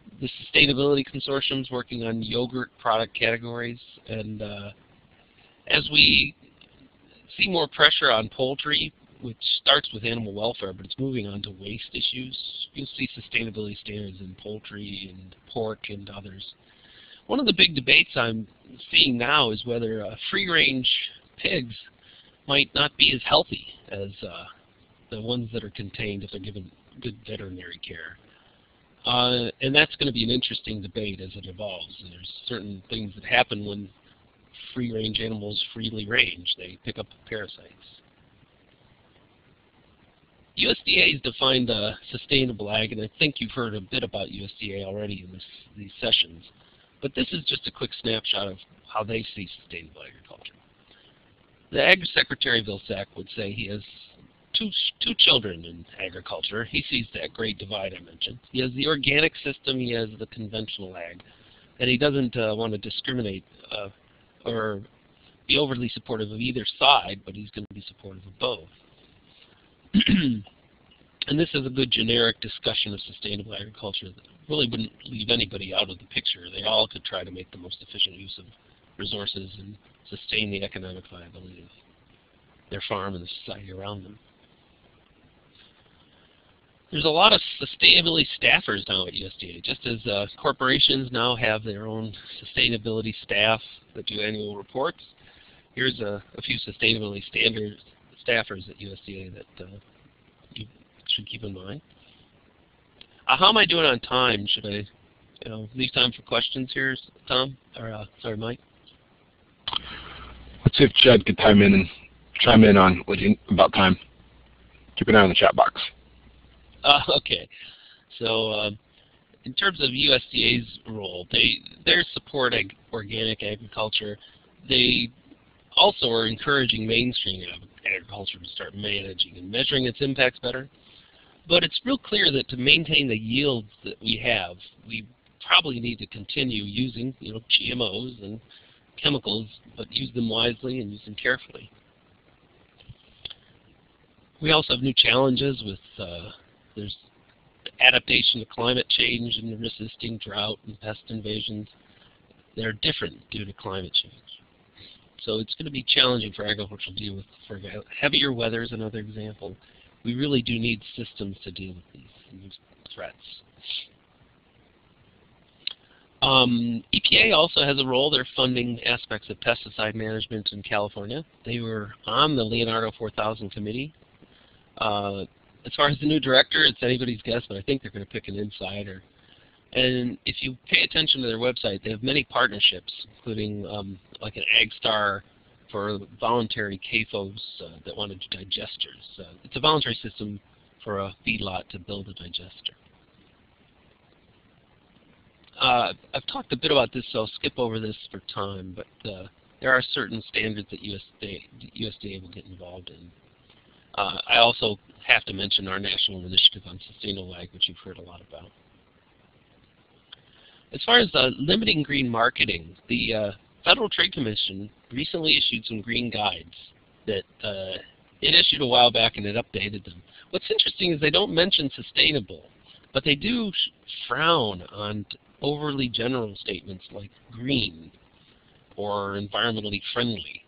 Sustainability Consortium is working on yogurt product categories. And as we see more pressure on poultry, which starts with animal welfare, but it's moving on to waste issues, you'll see sustainability standards in poultry and pork and others. One of the big debates I'm seeing now is whether free-range pigs might not be as healthy as the ones that are contained if they're given good veterinary care. And that's going to be an interesting debate as it evolves. And there's certain things that happen when free-range animals freely range. They pick up parasites. USDA has defined sustainable ag, and I think you've heard a bit about USDA already in these sessions. But this is just a quick snapshot of how they see sustainable agriculture. The Ag Secretary, Bill Sack, would say he has two children in agriculture. He sees that great divide I mentioned. He has the organic system, he has the conventional ag, and he doesn't want to discriminate or be overly supportive of either side, but he's going to be supportive of both. And this is a good generic discussion of sustainable agriculture that really wouldn't leave anybody out of the picture. They all could try to make the most efficient use of resources and sustain the economic viability of their farm and the society around them. There's a lot of sustainability staffers now at USDA, just as corporations now have their own sustainability staff that do annual reports. Here's a few sustainability standards staffers at USDA that you should keep in mind. How am I doing on time? Should I leave time for questions here, Tom? Or sorry, Mike? Let's see if Jed could chime in on about time. Keep an eye on the chat box. Okay. So in terms of USDA's role, they support organic agriculture. They also are encouraging mainstream agriculture to start managing and measuring its impacts better. But it's real clear that to maintain the yields that we have, we probably need to continue using GMOs and chemicals, but use them wisely and use them carefully. We also have new challenges with there's adaptation to climate change and resisting drought and pest invasions. They're different due to climate change. So it's going to be challenging for agriculture to deal with. For heavier weather is another example. we really do need systems to deal with these threats. EPA also has a role. They're funding aspects of pesticide management in California. They were on the Leonardo 4000 committee. As far as the new director, it's anybody's guess, but I think they're going to pick an insider. And if you pay attention to their website, they have many partnerships, including like an AgStar for voluntary CAFOs that want to do digesters. It's a voluntary system for a feedlot to build a digester. I've talked a bit about this, so I'll skip over this for time, but there are certain standards that USDA will get involved in. I also have to mention our National Initiative on Sustainable Ag, which you've heard a lot about. As far as limiting green marketing, the Federal Trade Commission recently issued some green guides that it issued a while back, and it updated them. What's interesting is they don't mention sustainable, but they do frown on overly general statements like green or environmentally friendly.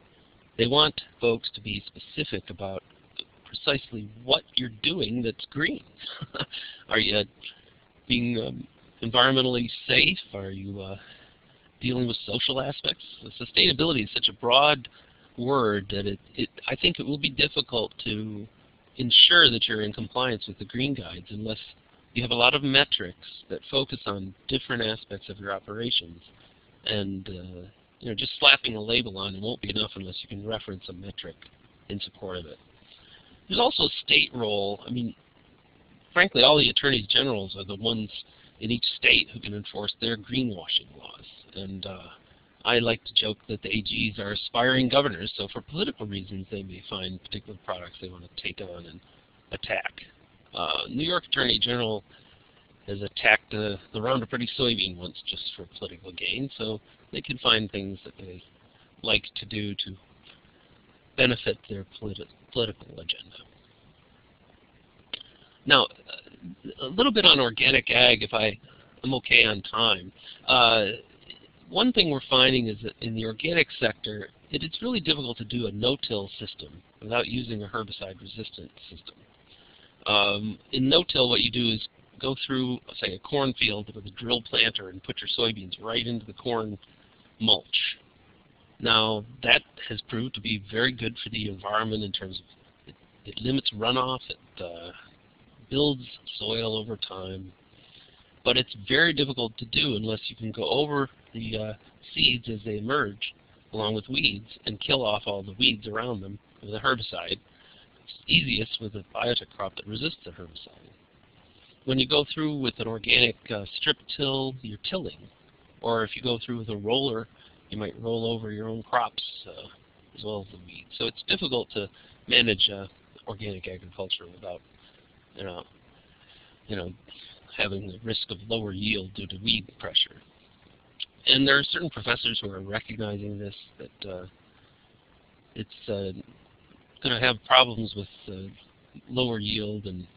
They want folks to be specific about precisely what you're doing that's green. Are you being environmentally safe? Are you dealing with social aspects? Sustainability is such a broad word that I think it will be difficult to ensure that you're in compliance with the green guides unless you have a lot of metrics that focus on different aspects of your operations. And you know, just slapping a label on it won't be enough unless you can reference a metric in support of it. There's also a state role. I mean, frankly, all the attorneys generals are the ones in each state who can enforce their greenwashing laws. And I like to joke that the AGs are aspiring governors, so for political reasons they may find particular products they want to take on and attack. New York Attorney General has attacked the Roundup Ready soybean once just for political gain, so they can find things that they like to do to benefit their political agenda. Now, a little bit on organic ag, if I'm okay on time. One thing we're finding is that in the organic sector, it's really difficult to do a no-till system without using a herbicide-resistant system. In no-till, what you do is go through, say, a cornfield with a drill planter and put your soybeans right into the corn mulch. Now, that has proved to be very good for the environment in terms of it limits runoff, it builds soil over time, but it's very difficult to do unless you can go over the seeds as they emerge, along with weeds, and kill off all the weeds around them with a herbicide. It's easiest with a biotech crop that resists the herbicide. When you go through with an organic strip till, you're tilling. Or if you go through with a roller, you might roll over your own crops as well as the weeds. So it's difficult to manage organic agriculture without, having the risk of lower yield due to weed pressure. And there are certain professors who are recognizing this, that it's going to have problems with lower yield, and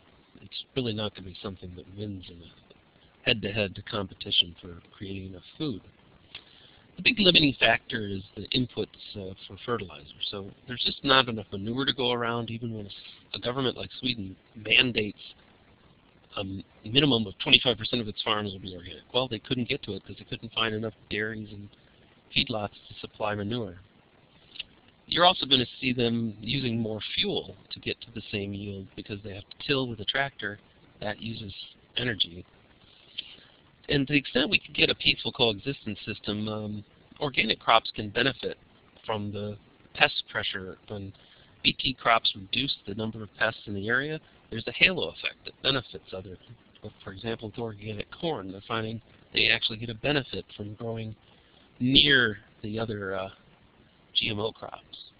it's really not going to be something that wins in a head-to-head competition for creating enough food. The big limiting factor is the inputs for fertilizer. So there's just not enough manure to go around, even when a government like Sweden mandates a minimum of 25% of its farms will be organic. Well, they couldn't get to it because they couldn't find enough dairies and feedlots to supply manure. You're also going to see them using more fuel to get to the same yield because they have to till with a tractor that uses energy. And to the extent we can get a peaceful coexistence system, organic crops can benefit from the pest pressure. When BT crops reduce the number of pests in the area, there's a halo effect that benefits others. For example, with organic corn, they're finding they actually get a benefit from growing near the other GMO crops.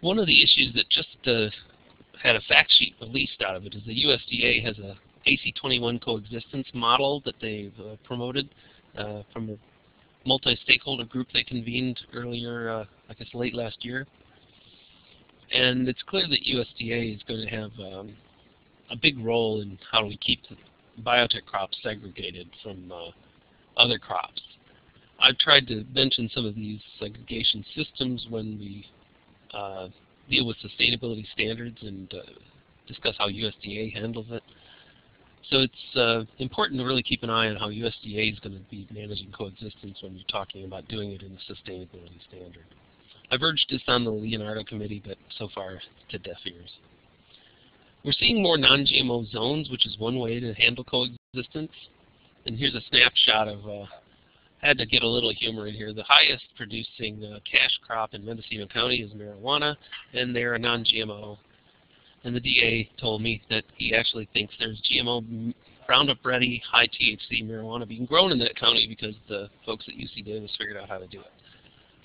One of the issues that just had a fact sheet released out of it is the USDA has a AC21 coexistence model that they've promoted from a multi-stakeholder group they convened earlier, I guess late last year. And it's clear that USDA is going to have a big role in how do we keep biotech crops segregated from other crops. I've tried to mention some of these segregation systems when we deal with sustainability standards and discuss how USDA handles it. So it's important to really keep an eye on how USDA is going to be managing coexistence when you're talking about doing it in a sustainability standard. I've urged this on the Leonardo Committee, but so far to deaf ears. We're seeing more non-GMO zones, which is one way to handle coexistence. And here's a snapshot of, I had to get a little humor in here. The highest producing cash crop in Mendocino County is marijuana, and they're a non-GMO. And the DA told me that he actually thinks there's GMO Roundup Ready, high THC marijuana being grown in that county because the folks at UC Davis figured out how to do it.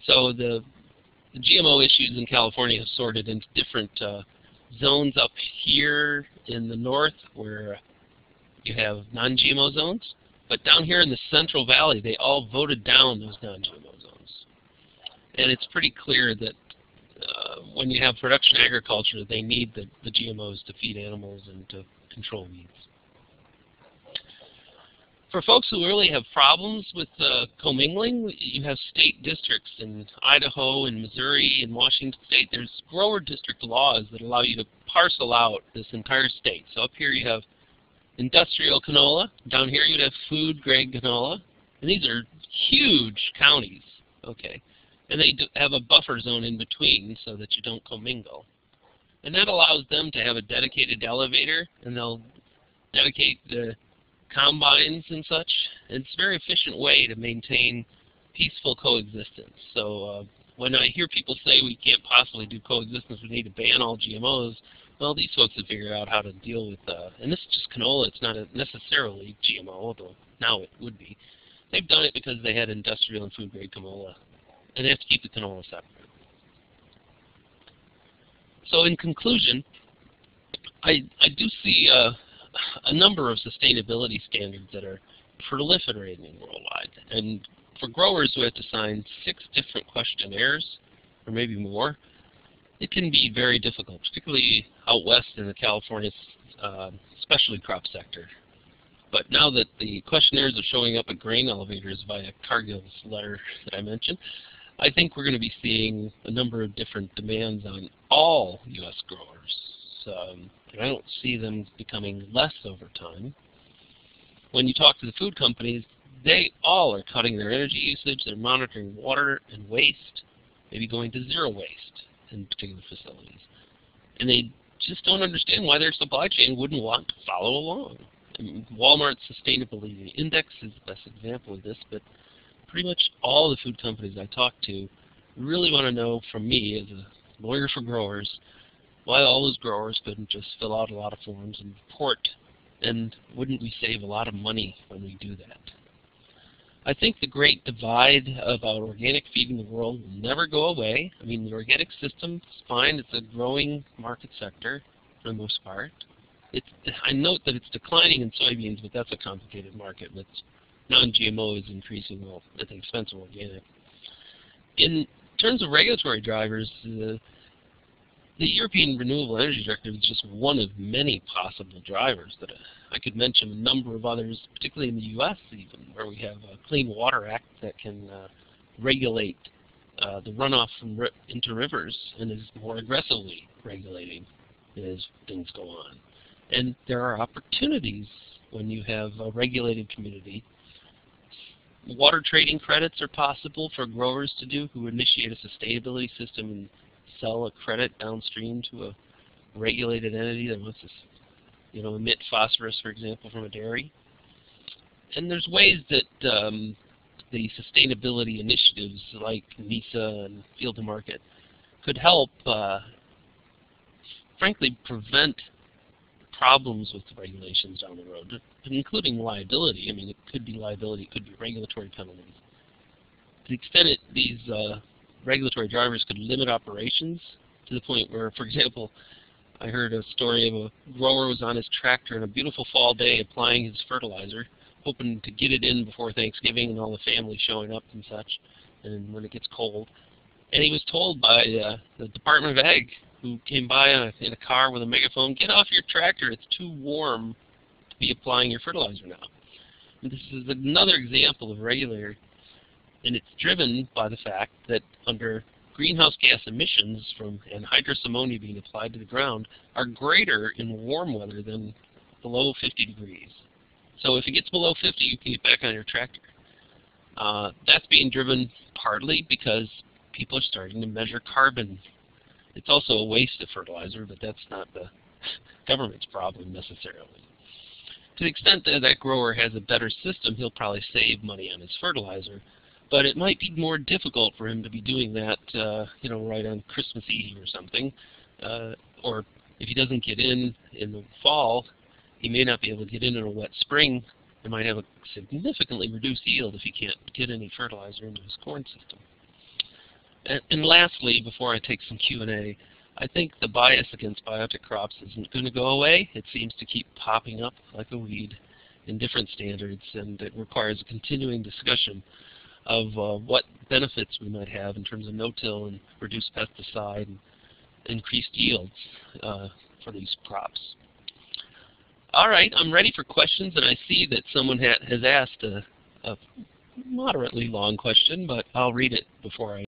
So the GMO issues in California have sorted into different zones up here in the north where you have non-GMO zones. But down here in the Central Valley, they all voted down those non-GMO zones. And it's pretty clear that when you have production agriculture, they need the GMOs to feed animals and to control weeds. For folks who really have problems with commingling, you have state districts in Idaho and Missouri and Washington State. There's grower district laws that allow you to parcel out this entire state. So up here you have industrial canola. Down here you'd have food-grade canola. And these are huge counties, okay? And they have a buffer zone in between so that you don't commingle. And that allows them to have a dedicated elevator, and they'll dedicate the combines and such. It's a very efficient way to maintain peaceful coexistence. So when I hear people say we can't possibly do coexistence, we need to ban all GMOs, well, these folks have figured out how to deal with, and this is just canola, it's not necessarily GMO, although now it would be. They've done it because they had industrial and food-grade canola, and they have to keep the canola separate. So in conclusion, I do see a number of sustainability standards that are proliferating worldwide. And for growers who have to sign 6 different questionnaires, or maybe more, it can be very difficult, particularly out west in the California specialty crop sector. But now that the questionnaires are showing up at grain elevators via Cargill's letter that I mentioned, I think we're going to be seeing a number of different demands on all U.S. growers. And I don't see them becoming less over time. When you talk to the food companies, they all are cutting their energy usage, they're monitoring water and waste, maybe going to zero waste in particular facilities. And they just don't understand why their supply chain wouldn't want to follow along. I mean, Walmart's Sustainability Index is the best example of this, but pretty much all the food companies I talk to really want to know from me as a lawyer for growers why all those growers couldn't just fill out a lot of forms and report, and wouldn't we save a lot of money when we do that? I think the great divide about organic feeding the world will never go away. I mean, the organic system is fine. It's a growing market sector for the most part. I note that it's declining in soybeans, but that's a complicated market. With non-GMO is increasing at the expense of organic. In terms of regulatory drivers, the European Renewable Energy Directive is just one of many possible drivers. That I could mention a number of others, particularly in the U.S. even, where we have a Clean Water Act that can regulate the runoff from into rivers and is more aggressively regulating as things go on. And there are opportunities when you have a regulated community. Water trading credits are possible for growers to do who initiate a sustainability system and sell a credit downstream to a regulated entity that wants to, emit phosphorus, for example, from a dairy. And there's ways that the sustainability initiatives like NISA and Field to Market could help, frankly, prevent problems with the regulations down the road, including liability. I mean, it could be liability, it could be regulatory penalties. To the extent these regulatory drivers could limit operations to the point where, for example, I heard a story of a grower was on his tractor on a beautiful fall day applying his fertilizer, hoping to get it in before Thanksgiving and all the family showing up and such, and when it gets cold. And he was told by the Department of Ag, who came by in a car with a megaphone, "Get off your tractor, it's too warm to be applying your fertilizer now." And this is another example of regulator, and it's driven by the fact that under greenhouse gas emissions from anhydrous ammonia being applied to the ground are greater in warm weather than below 50 degrees. So if it gets below 50, you can get back on your tractor. That's being driven partly because people are starting to measure carbon. It's also a waste of fertilizer, but that's not the government's problem necessarily. To the extent that that grower has a better system, he'll probably save money on his fertilizer, but it might be more difficult for him to be doing that, right on Christmas Eve or something. Or if he doesn't get in the fall, he may not be able to get in a wet spring. He might have a significantly reduced yield if he can't get any fertilizer into his corn system. And lastly, before I take some Q&A, I think the bias against biotic crops isn't going to go away. It seems to keep popping up like a weed in different standards, and it requires a continuing discussion of what benefits we might have in terms of no-till and reduced pesticide and increased yields for these crops. All right, I'm ready for questions, and I see that someone has asked a moderately long question, but I'll read it before I